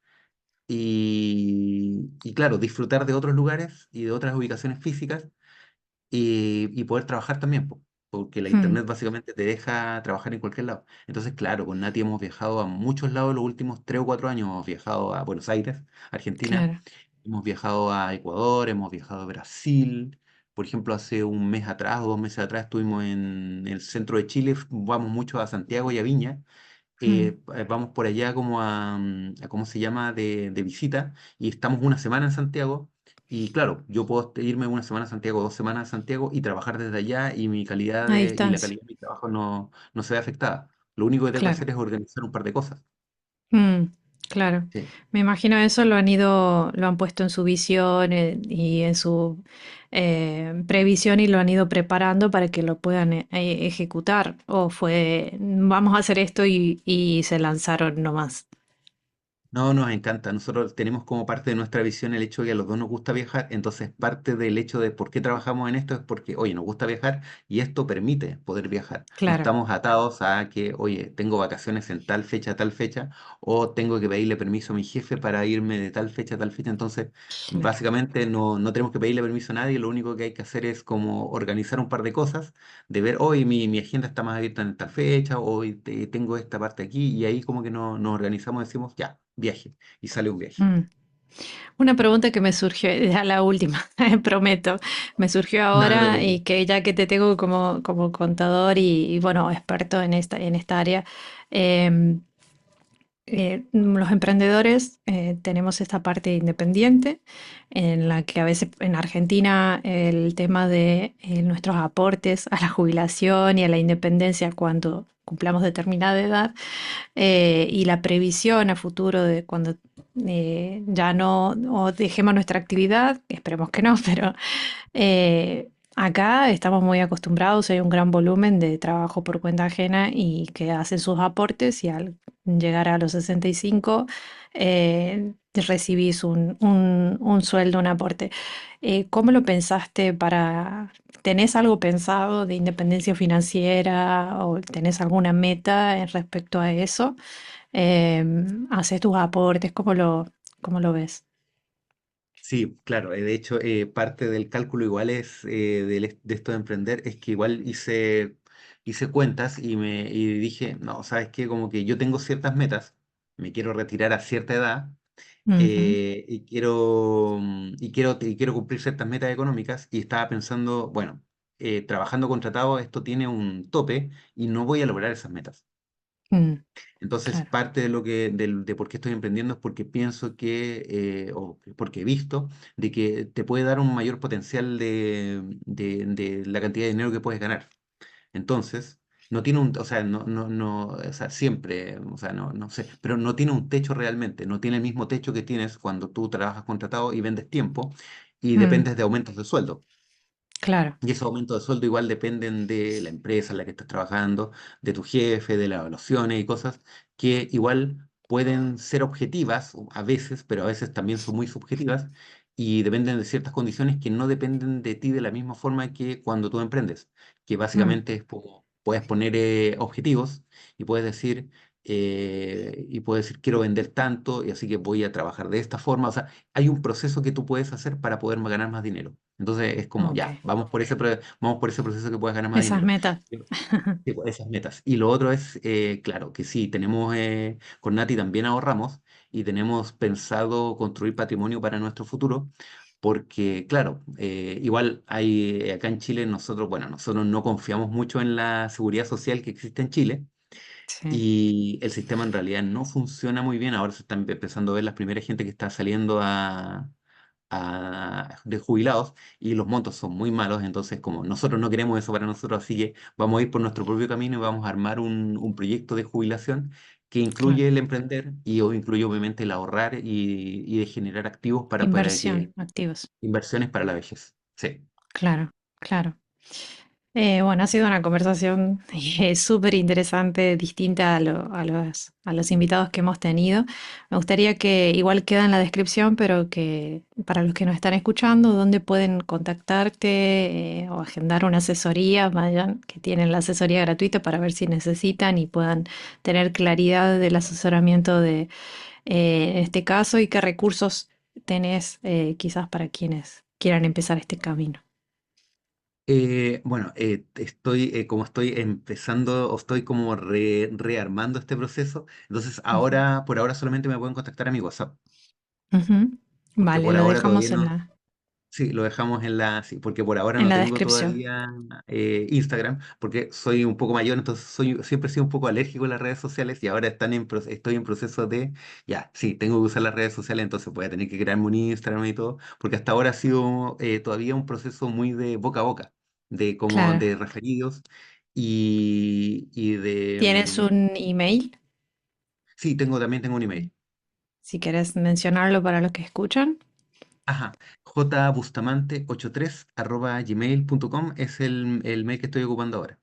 y claro, disfrutar de otros lugares y de otras ubicaciones físicas y poder trabajar también, po, porque la mm, internet básicamente te deja trabajar en cualquier lado. Entonces, claro, con Nati hemos viajado a muchos lados los últimos 3 o 4 años. Hemos viajado a Buenos Aires, Argentina, claro. hemos viajado a Ecuador, hemos viajado a Brasil. Por ejemplo, hace un mes atrás o 2 meses atrás estuvimos en el centro de Chile, vamos mucho a Santiago y a Viña, Mm. vamos por allá como a ¿cómo se llama?, de visita, y estamos una semana en Santiago, y claro, yo puedo irme una semana a Santiago, 2 semanas a Santiago y trabajar desde allá, y A y la distancia, calidad de mi trabajo no se ve afectada. Lo único que tengo que claro. hacer es organizar un par de cosas. Mm, claro. Sí. Me imagino eso lo han puesto en su visión y en su previsión y lo han ido preparando para que lo puedan ejecutar. O fue, vamos a hacer esto y se lanzaron nomás. No, nos encanta. Nosotros tenemos como parte de nuestra visión el hecho de que a los dos nos gusta viajar. Entonces, parte del hecho de por qué trabajamos en esto es porque, oye, nos gusta viajar y esto permite poder viajar. No Claro, estamos atados a que, oye, tengo vacaciones en tal fecha, o tengo que pedirle permiso a mi jefe para irme de tal fecha a tal fecha. Entonces, claro. básicamente no tenemos que pedirle permiso a nadie. Lo único que hay que hacer es como organizar un par de cosas, de ver, hoy mi agenda está más abierta en esta fecha, hoy tengo esta parte aquí, y ahí como que nos organizamos y decimos, ya, viaje, y sale un viaje. Mm. Una pregunta que me surgió, ya la última, prometo, me surgió No, no te ahora y preocupes. que ya que te tengo como contador y, bueno, experto en esta área, em, los emprendedores tenemos esta parte independiente en la que a veces en Argentina el tema de nuestros aportes a la jubilación y a la independencia cuando cumplamos determinada edad y la previsión a futuro de cuando ya no o dejemos nuestra actividad, esperemos que no, pero acá estamos muy acostumbrados, hay un gran volumen de trabajo por cuenta ajena y que hacen sus aportes y al llegar a los 65 recibís un sueldo, un aporte. ¿Cómo lo pensaste tenés algo pensado de independencia financiera o tenés alguna meta en respecto a eso? ¿Haces tus aportes? ¿Cómo lo ves? Sí, claro. De hecho, parte del cálculo igual es de esto de emprender, es que igual hice cuentas y dije, no, ¿sabes qué? Como que yo tengo ciertas metas, me quiero retirar a cierta edad Ujú. y quiero cumplir ciertas metas económicas, y estaba pensando, bueno, trabajando contratado esto tiene un tope y no voy a lograr esas metas. Mm, Entonces, claro. parte de de por qué estoy emprendiendo es porque pienso o porque he visto, de que te puede dar un mayor potencial de la cantidad de dinero que puedes ganar. Entonces, no tiene o sea, o sea, siempre, o sea, no sé, pero no tiene un techo realmente, no tiene el mismo techo que tienes cuando tú trabajas contratado y vendes tiempo y Mm, dependes de aumentos de sueldo. claro. Y esos aumentos de sueldo igual dependen de la empresa en la que estás trabajando, de tu jefe, de las evaluaciones y cosas que igual pueden ser objetivas a veces, pero a veces también son muy subjetivas y dependen de ciertas condiciones que no dependen de ti de la misma forma que cuando tú emprendes, que Mm, básicamente es como puedes poner objetivos y puedes decir quiero vender tanto y así que voy a trabajar de esta forma. O sea, hay un proceso que tú puedes hacer para poder ganar más dinero. Entonces es como, ok. ya, vamos por ese proceso que puedas ganar más Esas dinero. metas. Sí, pues, esas metas. Y lo otro es, claro, que sí, con Nati también ahorramos y tenemos pensado construir patrimonio para nuestro futuro, porque, claro, igual acá en Chile nosotros no confiamos mucho en la seguridad social que existe en Chile. Sí, Y el sistema en realidad no funciona muy bien. Ahora se están empezando a ver las primeras gente que está saliendo de jubilados y los montos son muy malos. Entonces, como nosotros no queremos eso para nosotros, así que vamos a ir por nuestro propio camino y vamos a armar un proyecto de jubilación que claro. incluye el emprender o incluye obviamente el ahorrar y de generar activos para Inversión, que activos. inversiones para la vejez. Sí. Claro, claro. Bueno, ha sido una conversación súper interesante, distinta a los invitados que hemos tenido. Me gustaría que igual queda en la descripción, pero que para los que nos están escuchando, dónde pueden contactarte o agendar una asesoría, vayan, que tienen la asesoría gratuita para ver si necesitan y puedan tener claridad del asesoramiento en este caso y qué recursos tenés quizás para quienes quieran empezar este camino. Como estoy empezando o estoy como rearmando este proceso, entonces Ujú. por ahora solamente me pueden contactar a mi WhatsApp, Ujú. porque Vale, por lo ahora dejamos todavía no, sí, lo dejamos sí, porque por ahora en no la tengo descripción. todavía Instagram, porque soy un poco mayor, entonces siempre he sido un poco alérgico a las redes sociales y ahora estoy en proceso ya, sí, tengo que usar las redes sociales, entonces voy a tener que crearme un Instagram y todo, porque hasta ahora ha sido todavía un proceso muy de boca a boca, de como Claro. de referidos y ¿Tienes un email? sí, también tengo un email. Si querés mencionarlo para los que escuchan. Ajá, jbustamante83@gmail.com es el mail que estoy ocupando ahora.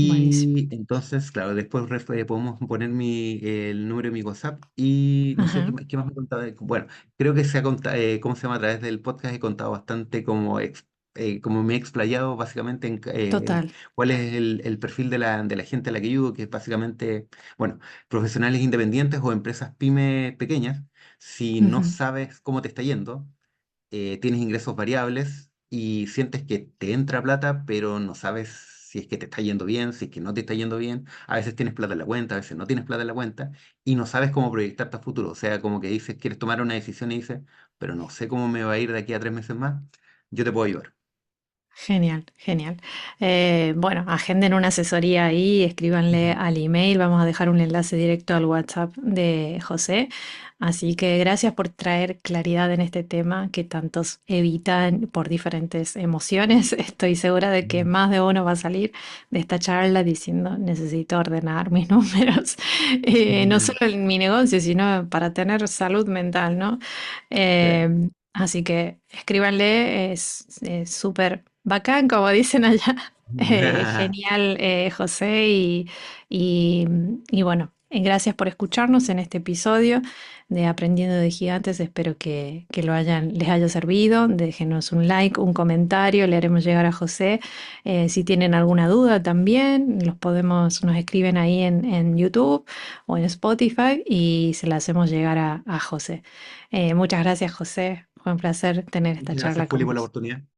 Buenísimo. Y entonces, claro, después podemos poner el número de mi WhatsApp y no sé Ajá, qué más me contaba. Bueno, creo que se ha contado, ¿cómo se llama? A través del podcast he contado bastante como me he explayado básicamente en total. cuál es el perfil de la gente a la que ayudo, que es básicamente, bueno, profesionales independientes o empresas pyme pequeñas. Si no Ujú. sabes cómo te está yendo, tienes ingresos variables y sientes que te entra plata, pero no sabes si es que te está yendo bien, si es que no te está yendo bien. A veces tienes plata en la cuenta, a veces no tienes plata en la cuenta y no sabes cómo proyectarte a futuro. O sea, como que dices, quieres tomar una decisión y dices, pero no sé cómo me va a ir de aquí a 3 meses más. Yo te puedo ayudar. Genial, genial. Bueno, agenden una asesoría ahí, escríbanle Ujú. al email, vamos a dejar un enlace directo al WhatsApp de José. Así que gracias por traer claridad en este tema que tantos evitan por diferentes emociones. Estoy segura de que Ujú. más de uno va a salir de esta charla diciendo necesito ordenar mis números, no Ujú. solo en mi negocio, sino para tener salud mental, ¿no? Sí. Así que escríbanle, es súper bacán, como dicen allá. Genial, José, y, y bueno, gracias por escucharnos en este episodio de Aprendiendo de Gigantes. Espero que les haya servido. Déjenos un like, un comentario, le haremos llegar a José. Si tienen alguna duda también, nos escriben ahí en YouTube o en Spotify y se la hacemos llegar a José. Muchas gracias, José. Fue un placer tener esta Muchas charla gracias, Juli, con por la vos. oportunidad.